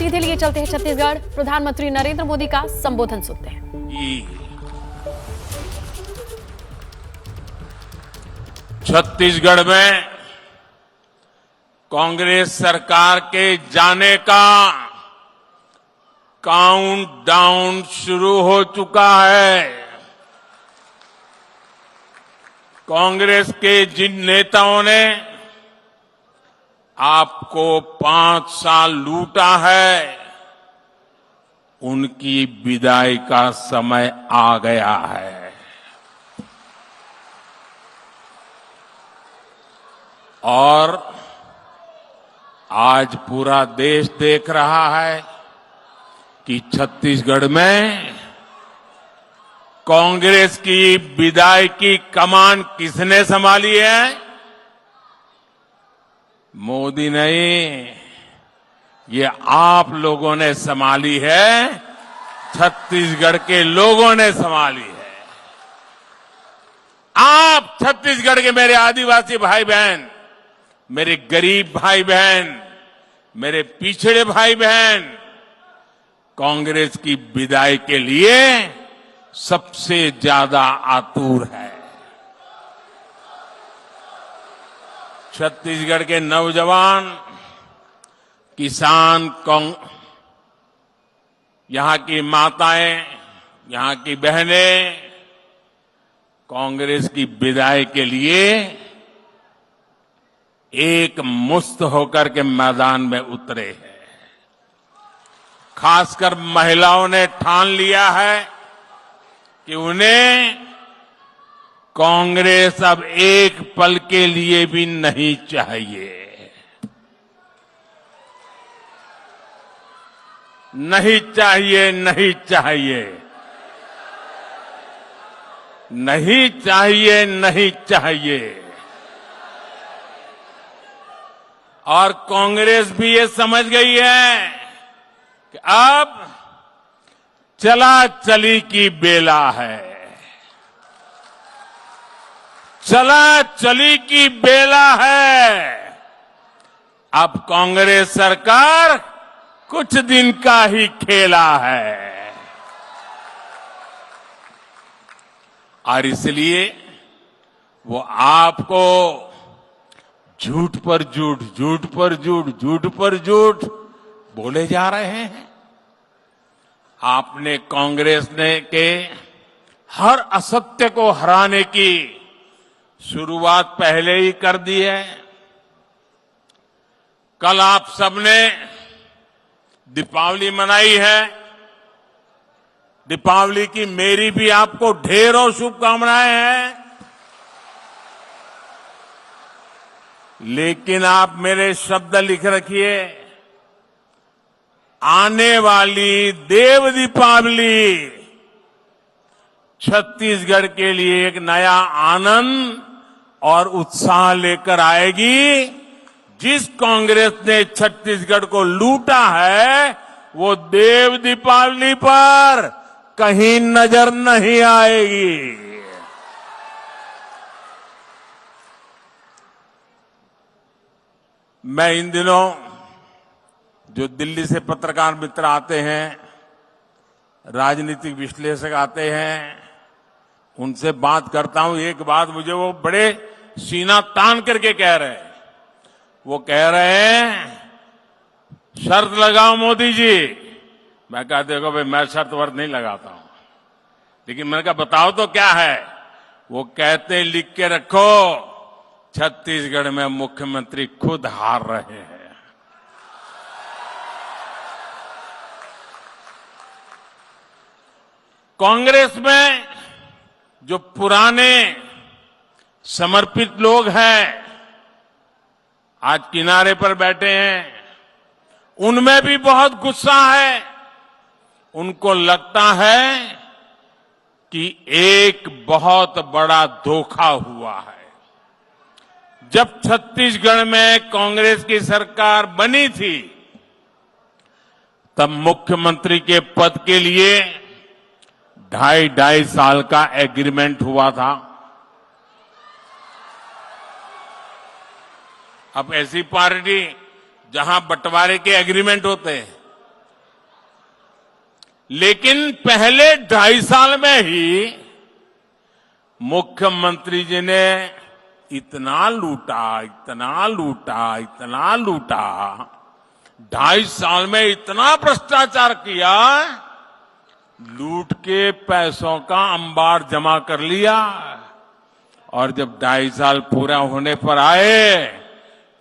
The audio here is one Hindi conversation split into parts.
सीधे लिए चलते हैं छत्तीसगढ़। प्रधानमंत्री नरेंद्र मोदी का संबोधन सुनते हैं। छत्तीसगढ़ में कांग्रेस सरकार के जाने का काउंटडाउन शुरू हो चुका है। कांग्रेस के जिन नेताओं ने आपको 5 साल लूटा है, उनकी विदाई का समय आ गया है। और आज पूरा देश देख रहा है कि छत्तीसगढ़ में कांग्रेस की विदाई की कमान किसने संभाली है? मोदी नहीं, ये आप लोगों ने संभाली है, छत्तीसगढ़ के लोगों ने संभाली है। आप छत्तीसगढ़ के मेरे आदिवासी भाई बहन, मेरे गरीब भाई बहन, मेरे पिछड़े भाई बहन, कांग्रेस की विदाई के लिए सबसे ज्यादा आतुर है। छत्तीसगढ़ के नौजवान, किसान, यहां की माताएं, यहां की बहनें कांग्रेस की विदाई के लिए एक मुस्त होकर के मैदान में उतरे हैं। खासकर महिलाओं ने ठान लिया है कि उन्हें कांग्रेस अब एक पल के लिए भी नहीं चाहिए। नहीं चाहिए, नहीं चाहिए, नहीं चाहिए, नहीं चाहिए। और कांग्रेस भी ये समझ गई है कि अब चला चली की बेला है। चला चली की बेला है। अब कांग्रेस सरकार कुछ दिन का ही खेला है। और इसलिए वो आपको झूठ पर झूठ, झूठ पर झूठ, झूठ पर झूठ बोले जा रहे हैं। आपने कांग्रेस ने के हर असत्य को हराने की शुरुआत पहले ही कर दी है। कल आप सबने दीपावली मनाई है। दीपावली की मेरी भी आपको ढेरों शुभकामनाएं हैं। लेकिन आप मेरे शब्द लिख रखिए, आने वाली देव दीपावली छत्तीसगढ़ के लिए एक नया आनंद और उत्साह लेकर आएगी। जिस कांग्रेस ने छत्तीसगढ़ को लूटा है, वो देव दीपावली पर कहीं नजर नहीं आएगी। मैं इन दिनों जो दिल्ली से पत्रकार मित्र आते हैं, राजनीतिक विश्लेषक आते हैं, उनसे बात करता हूं। एक बात मुझे वो बड़े सीना तान करके कह रहे हैं। वो कह रहे हैं, शर्त लगाओ मोदी जी। मैं कहा देखो भाई, मैं शर्त वर्त नहीं लगाता हूं, लेकिन मैंने कहा बताओ तो क्या है। वो कहते लिख के रखो, छत्तीसगढ़ में मुख्यमंत्री खुद हार रहे हैं। कांग्रेस में जो पुराने समर्पित लोग हैं, आज किनारे पर बैठे हैं, उनमें भी बहुत गुस्सा है। उनको लगता है कि एक बहुत बड़ा धोखा हुआ है। जब छत्तीसगढ़ में कांग्रेस की सरकार बनी थी, तब मुख्यमंत्री के पद के लिए 2.5 साल का एग्रीमेंट हुआ था। अब ऐसी पार्टी जहां बंटवारे के एग्रीमेंट होते हैं, लेकिन पहले 2.5 साल में ही मुख्यमंत्री जी ने इतना लूटा, इतना लूटा, इतना लूटा, 2.5 साल में इतना भ्रष्टाचार किया, लूट के पैसों का अंबार जमा कर लिया। और जब 2.5 साल पूरा होने पर आए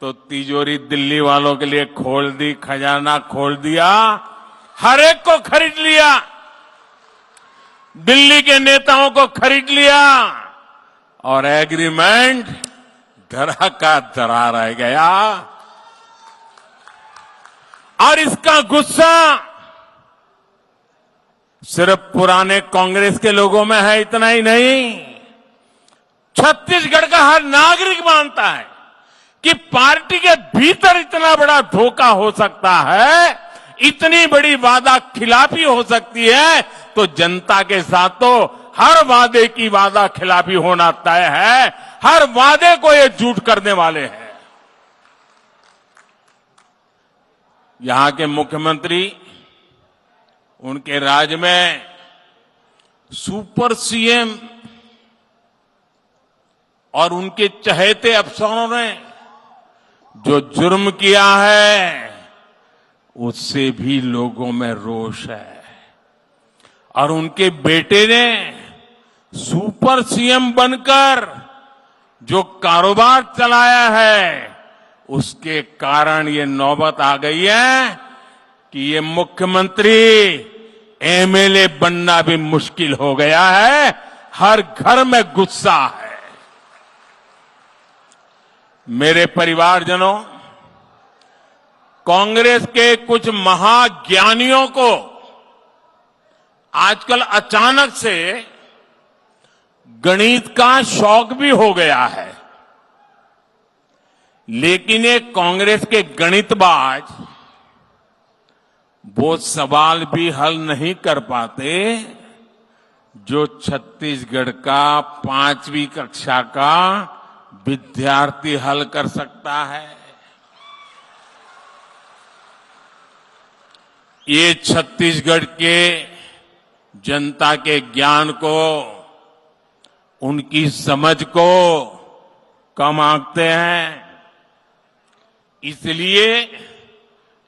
तो तिजोरी दिल्ली वालों के लिए खोल दी, खजाना खोल दिया, हर एक को खरीद लिया, दिल्ली के नेताओं को खरीद लिया और एग्रीमेंट धरा का धरा रह गया। और इसका गुस्सा सिर्फ पुराने कांग्रेस के लोगों में है, इतना ही नहीं, छत्तीसगढ़ का हर नागरिक मानता है कि पार्टी के भीतर इतना बड़ा धोखा हो सकता है, इतनी बड़ी वादा खिलाफी हो सकती है, तो जनता के साथ तो हर वादे की वादा खिलाफी होना तय है, हर वादे को ये झूठ करने वाले हैं। यहां के मुख्यमंत्री, उनके राज्य में सुपर सीएम और उनके चहेते अफसरों ने जो जुर्म किया है, उससे भी लोगों में रोष है। और उनके बेटे ने सुपर सीएम बनकर जो कारोबार चलाया है, उसके कारण ये नौबत आ गई है कि ये मुख्यमंत्री एमएलए बनना भी मुश्किल हो गया है, हर घर में गुस्सा है। मेरे परिवारजनों, कांग्रेस के कुछ महाज्ञानियों को आजकल अचानक से गणित का शौक भी हो गया है, लेकिन ये कांग्रेस के गणितबाज वो सवाल भी हल नहीं कर पाते जो छत्तीसगढ़ का 5वीं कक्षा का विद्यार्थी हल कर सकता है। ये छत्तीसगढ़ के जनता के ज्ञान को, उनकी समझ को कम आंकते हैं। इसलिए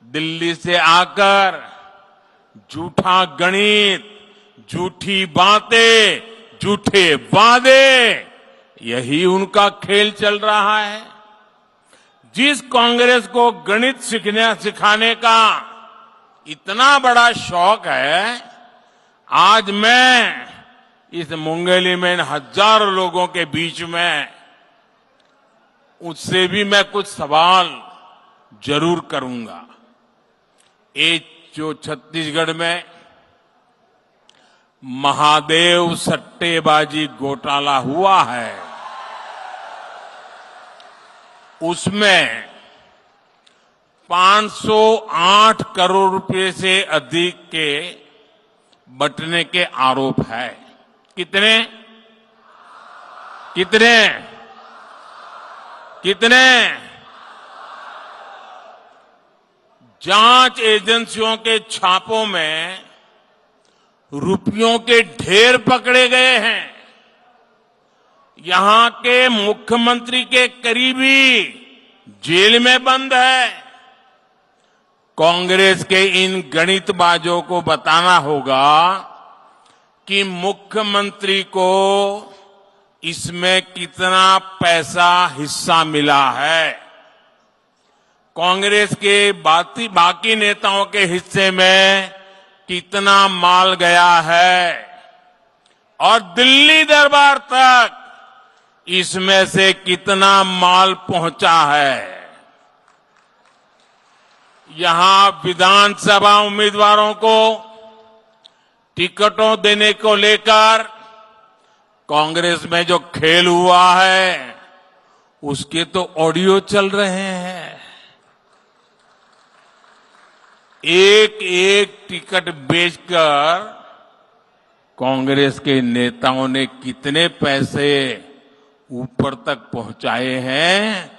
दिल्ली से आकर झूठा गणित, झूठी बातें, झूठे वादे, यही उनका खेल चल रहा है। जिस कांग्रेस को गणित सिखाने का इतना बड़ा शौक है, आज मैं इस मुंगेली में इन हजारों लोगों के बीच में उससे भी मैं कुछ सवाल जरूर करूंगा। ये जो छत्तीसगढ़ में महादेव सट्टेबाजी घोटाला हुआ है, उसमें 508 करोड़ रुपए से अधिक के बंटने के आरोप है। कितने कितने कितने जांच एजेंसियों के छापों में रुपयों के ढेर पकड़े गए हैं। यहां के मुख्यमंत्री के करीबी जेल में बंद है। कांग्रेस के इन गणितबाजों को बताना होगा कि मुख्यमंत्री को इसमें कितना पैसा हिस्सा मिला है, कांग्रेस के बाकी नेताओं के हिस्से में कितना माल गया है और दिल्ली दरबार तक इसमें से कितना माल पहुंचा है। यहां विधानसभा उम्मीदवारों को टिकटों देने को लेकर कांग्रेस में जो खेल हुआ है, उसके तो ऑडियो चल रहे हैं। एक एक टिकट बेचकर कांग्रेस के नेताओं ने कितने पैसे ऊपर तक पहुंचाए हैं,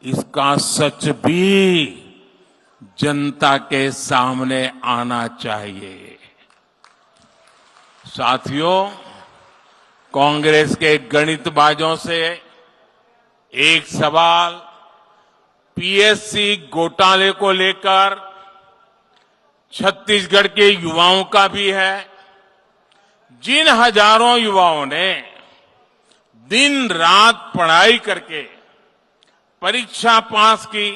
इसका सच भी जनता के सामने आना चाहिए। साथियों, कांग्रेस के गणितबाजों से एक सवाल पीएससी घोटाले को लेकर छत्तीसगढ़ के युवाओं का भी है। जिन हजारों युवाओं ने दिन रात पढ़ाई करके परीक्षा पास की,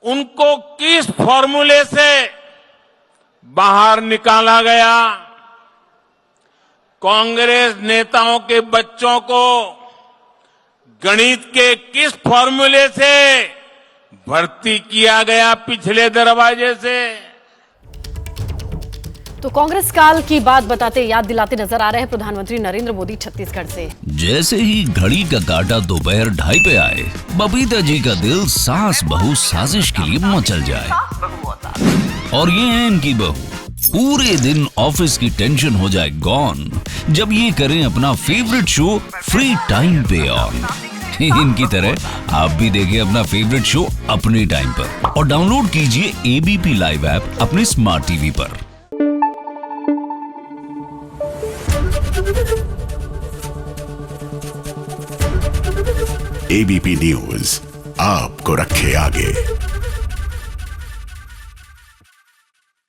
उनको किस फॉर्मूले से बाहर निकाला गया? कांग्रेस नेताओं के बच्चों को गणित के किस फॉर्मूले से भर्ती किया गया पिछले दरवाजे से? तो कांग्रेस काल की बात बताते याद दिलाते नजर आ रहे हैं प्रधानमंत्री नरेंद्र मोदी छत्तीसगढ़ से। जैसे ही घड़ी का काटा दोपहर 2:30 पे आए, बबीता जी का दिल सास बहू साजिश के लिए मचल जाए। और ये है इनकी बहू, पूरे दिन ऑफिस की टेंशन हो जाए गॉन जब ये करें अपना फेवरेट शो फ्री टाइम पे ऑन। इनकी तरह आप भी देखिए अपना फेवरेट शो अपने टाइम पर और डाउनलोड कीजिए एबीपी लाइव ऐप अपने स्मार्ट टीवी पर। एबीपी न्यूज आपको रखे आगे।